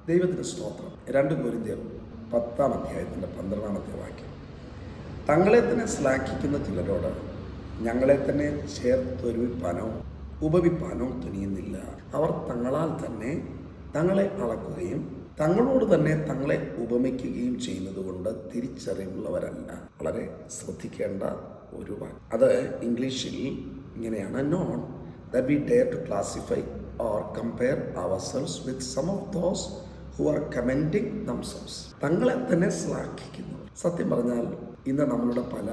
ദൈവത്തിന് സ്തോത്രം. 2 കൊരിന്ത്യർ 10-ാം അധ്യായത്തിൻ്റെ 12-ാമത്തെ വാക്യം. തങ്ങളെ തന്നെ ശ്ലാഘിക്കുന്ന ചിലരോട് ഞങ്ങളെ തന്നെ ചേർത്തൊരുവിപ്പാനോ ഉപവിപ്പാനോ തുനിയുന്നില്ല. അവർ തങ്ങളാൽ തന്നെ തങ്ങളെ അളക്കുകയും തങ്ങളോട് തന്നെ തങ്ങളെ ഉപമിക്കുകയും ചെയ്യുന്നത് കൊണ്ട് തിരിച്ചറിവുള്ളവരല്ല. വളരെ ശ്രദ്ധിക്കേണ്ട ഒരു വാക്ക്. അത് ഇംഗ്ലീഷിൽ ഇങ്ങനെയാണ്: not that we dare to classify or compare ourselves with some of those who are commending themselves. തങ്ങളെ തന്നെ ശ്ലാഘിക്കുന്നു. സത്യം പറഞ്ഞാൽ ഇന്ന് നമ്മളുടെ പല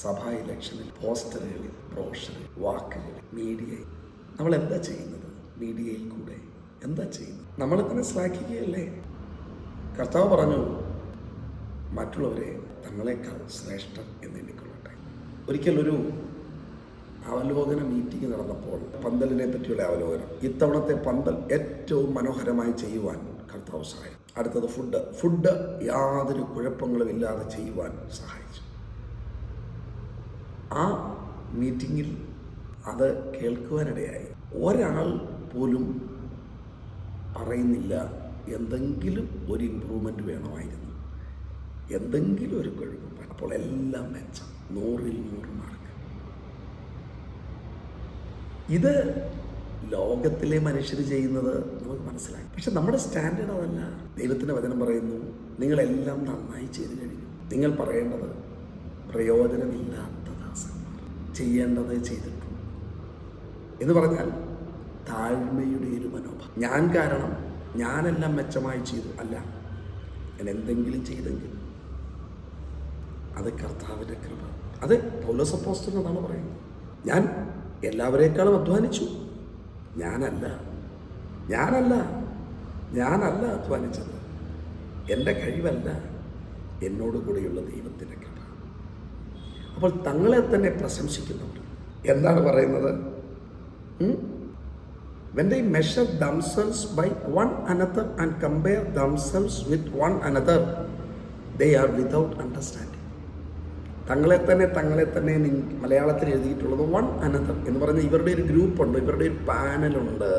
സഭാ ഇലക്ഷനിൽ, പോസ്റ്ററുകളിൽ, ബ്രോഷറിൽ, വാക്കുകളിൽ, മീഡിയയിൽ നമ്മൾ എന്താ ചെയ്യുന്നത്? മീഡിയയിൽ കൂടെ എന്താ ചെയ്യുന്നത്? നമ്മളെ തന്നെ ശ്ലാഘിക്കുകയല്ലേ? കർത്താവ് പറഞ്ഞു, മറ്റുള്ളവരെ തങ്ങളെക്കാൾ ശ്രേഷ്ഠർ എന്നെണ്ണിക്കൊള്ളട്ടെ. ഒരിക്കലൊരു അവലോകന മീറ്റിംഗ് നടന്നപ്പോൾ പന്തലിനെ പറ്റിയുള്ള അവലോകനം. ഇത്തവണത്തെ പന്തൽ ഏറ്റവും മനോഹരമായി ചെയ്യുവാൻ കർത്താവ് സഹായിച്ചു. അടുത്തത് ഫുഡ് യാതൊരു കുഴപ്പങ്ങളും ഇല്ലാതെ ചെയ്യുവാൻ സഹായിച്ചു. ആ മീറ്റിങ്ങിൽ അത് കേൾക്കുവാനിടയായി. ഒരാൾ പോലും പറയുന്നില്ല എന്തെങ്കിലും ഒരു ഇമ്പ്രൂവ്മെൻറ്റ് വേണമായിരുന്നു, എന്തെങ്കിലും ഒരു കുഴപ്പം. അപ്പോൾ എല്ലാം മെച്ചം, 100-ൽ 100 മാർക്ക്. ഇത് ലോകത്തിലെ മനുഷ്യർ ചെയ്യുന്നത് നമുക്ക് മനസ്സിലാക്കി. പക്ഷെ നമ്മുടെ സ്റ്റാൻഡേർഡ് അതല്ല. ദൈവത്തിൻ്റെ വചനം പറയുന്നു, നിങ്ങളെല്ലാം നന്നായി ചെയ്തു കഴിഞ്ഞു. നിങ്ങൾ പറയേണ്ടത് പ്രയോജനമില്ലാത്ത ദാസന്മാർ, ചെയ്യേണ്ടത് ചെയ്തിട്ടു എന്ന് പറഞ്ഞാൽ താഴ്മയുടെ ഒരു മനോഭാവം. ഞാൻ കാരണം ഞാനെല്ലാം മെച്ചമായി ചെയ്തു അല്ല, ഞാൻ എന്തെങ്കിലും ചെയ്തെങ്കിൽ അത് കർത്താവിൻ്റെ കൃപ. അത് പൗലോസ് അപ്പോസ്തലൻ എന്നാണ് പറയുന്നത്. ഞാൻ എല്ലാവരേക്കാളും അധ്വാനിച്ചു. ഞാനല്ല അധ്വാനിച്ചത്. എൻ്റെ കഴിവല്ല, എന്നോട് കൂടെയുള്ള ദൈവത്തിൻ്റെ കൃപ. അപ്പോൾ തങ്ങളെ തന്നെ പ്രശംസിക്കുന്നവർ എന്താണ് പറയുന്നത്? When they measure themselves by one another and compare themselves with one another, they are without understanding. തങ്ങളെ തന്നെ മലയാളത്തിൽ എഴുതിയിട്ടുള്ളത് വൺ അനദർ എന്ന് പറഞ്ഞാൽ ഇവരുടെ ഒരു ഗ്രൂപ്പുണ്ട്, ഇവരുടെ ഒരു പാനലുണ്ട്.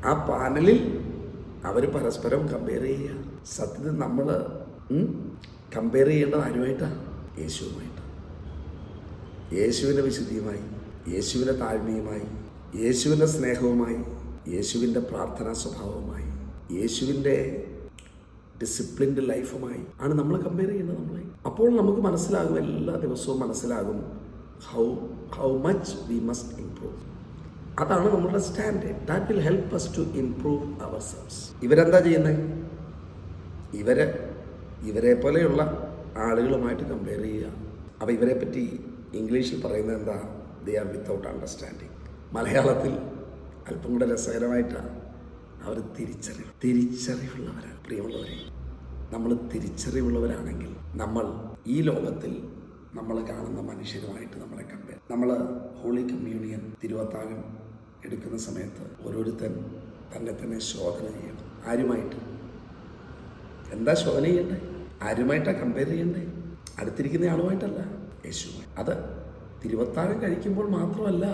ആ പാനലിൽ അവർ പരസ്പരം കമ്പയർ ചെയ്യുക. സത്യത്തിൽ നമ്മൾ കമ്പയർ ചെയ്യേണ്ടത് ആരുമായിട്ടാണ്? യേശുവുമായിട്ടാണ്. യേശുവിൻ്റെ വിശുദ്ധിയുമായി, യേശുവിൻ്റെ താഴ്മയുമായി, യേശുവിൻ്റെ സ്നേഹവുമായി, യേശുവിൻ്റെ പ്രാർത്ഥനാ സ്വഭാവവുമായി, യേശുവിൻ്റെ ഡിസിപ്ലിൻഡ് ലൈഫുമായി ആണ് നമ്മൾ കമ്പയർ ചെയ്യുന്നത് നമ്മളെ. അപ്പോൾ നമുക്ക് മനസ്സിലാകും, എല്ലാ ദിവസവും മനസ്സിലാകും how much we must improve. അതാണ് നമ്മുടെ standard. That will help us to improve ourselves. ഇവരെന്താ ചെയ്യുന്നത്? ഇവരെ പോലെയുള്ള ആളുകളുമായിട്ട് കമ്പയർ ചെയ്യുക. അപ്പോൾ ഇവരെ പറ്റി ഇംഗ്ലീഷിൽ പറയുന്നത് എന്താ? They are without understanding. മലയാളത്തിൽ അല്പം കൂടെ രസകരമായിട്ടാണ് അവർ തിരിച്ചറിവുള്ളവരാണ്. പ്രിയമുള്ളവരെ, നമ്മൾ തിരിച്ചറിവുള്ളവരാണെങ്കിൽ നമ്മൾ ഈ ലോകത്തിൽ നമ്മൾ കാണുന്ന മനുഷ്യരുമായിട്ട് നമ്മളെ കമ്പയർ. നമ്മൾ ഹോളി കമ്മ്യൂണിയൻ തിരുവത്താഴം എടുക്കുന്ന സമയത്ത് ഓരോരുത്തൻ തന്നെ ശോധന ചെയ്യണം. ആരുമായിട്ട്? എന്താ ശോധന ചെയ്യണ്ടേ? ആരുമായിട്ടാണ് കമ്പയർ ചെയ്യണ്ടേ? അടുത്തിരിക്കുന്ന ആളുമായിട്ടല്ല, യേശുവുമായി. അത് തിരുവത്താഴം കഴിക്കുമ്പോൾ മാത്രമല്ല,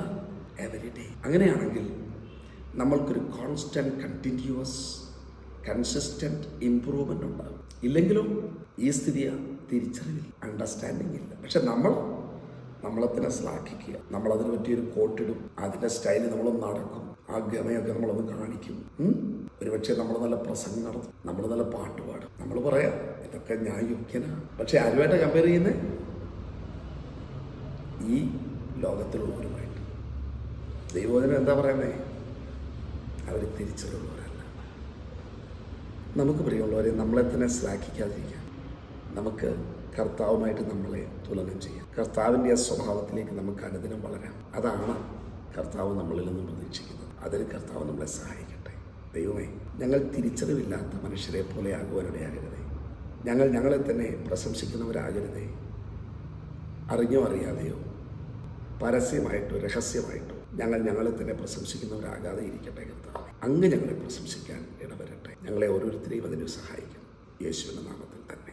എവരി ഡേ. അങ്ങനെയാണെങ്കിൽ നമ്മൾക്കൊരു കോൺസ്റ്റൻറ്റ്, കണ്ടിന്യൂവസ്, കൺസിസ്റ്റൻറ്റ് ഇമ്പ്രൂവ്മെൻ്റ് ഉണ്ടാകും. ഇല്ലെങ്കിലും ഈ സ്ഥിതിയാണ് തിരിച്ചറിവില്ല, അണ്ടർസ്റ്റാൻഡിങ് ഇല്ല. പക്ഷെ നമ്മളെ തന്നെ ശ്ലാഘിക്കുക. നമ്മളതിന് പറ്റിയൊരു കോട്ടിടും, അതിൻ്റെ സ്റ്റൈലിൽ നമ്മളൊന്ന് നടക്കും, ആ ഗമയൊക്കെ നമ്മളൊന്ന് കാണിക്കും. ഒരുപക്ഷെ നമ്മൾ നല്ല പ്രസംഗം നടത്തും, നമ്മൾ നല്ല പാട്ട് പാടും, നമ്മൾ പറയാം ഇതൊക്കെ ഞാൻ യോഗ്യനാണ്. പക്ഷെ ആരുമായിട്ടാണ് കമ്പയർ ചെയ്യുന്നത്? ഈ ലോകത്തിലുള്ളവരുമായിട്ട്. ദൈവവചനം എന്താ പറയുന്നത്? അവർ തിരിച്ചറിവുള്ളവരല്ല. നമുക്ക് പ്രിയമുള്ളവരെ, നമ്മളെ തന്നെ ശ്ലാഘിക്കാതിരിക്കാം. നമുക്ക് കർത്താവുമായിട്ട് നമ്മളെ തുലനം ചെയ്യാം. കർത്താവിൻ്റെ ആ സ്വഭാവത്തിലേക്ക് നമുക്ക് അനുദിനം വളരാം. അതാണ് കർത്താവ് നമ്മളിൽ നിന്നും പ്രതീക്ഷിക്കുന്നത്. അതിന് കർത്താവ് നമ്മളെ സഹായിക്കട്ടെ. ദൈവമേ, ഞങ്ങൾ തിരിച്ചറിവില്ലാത്ത മനുഷ്യരെ പോലെ ആകുവാനിടയാകരുതേ. ഞങ്ങളെ തന്നെ പ്രശംസിക്കുന്നവരാകരുതേ. അറിഞ്ഞോ അറിയാതെയോ, പരസ്യമായിട്ടോ രഹസ്യമായിട്ടോ ഞങ്ങളെ തന്നെ പ്രശംസിക്കുന്നവരാകാതെ ഇരിക്കട്ടെ കർത്താവേ. അങ്ങ് ഞങ്ങളെ പ്രശംസിക്കാൻ ഇടവരട്ടെ. ഞങ്ങളെ ഓരോരുത്തരെയും അതിന് സഹായിക്കണം. യേശുവിൻ്റെ നാമത്തിൽ തന്നെ.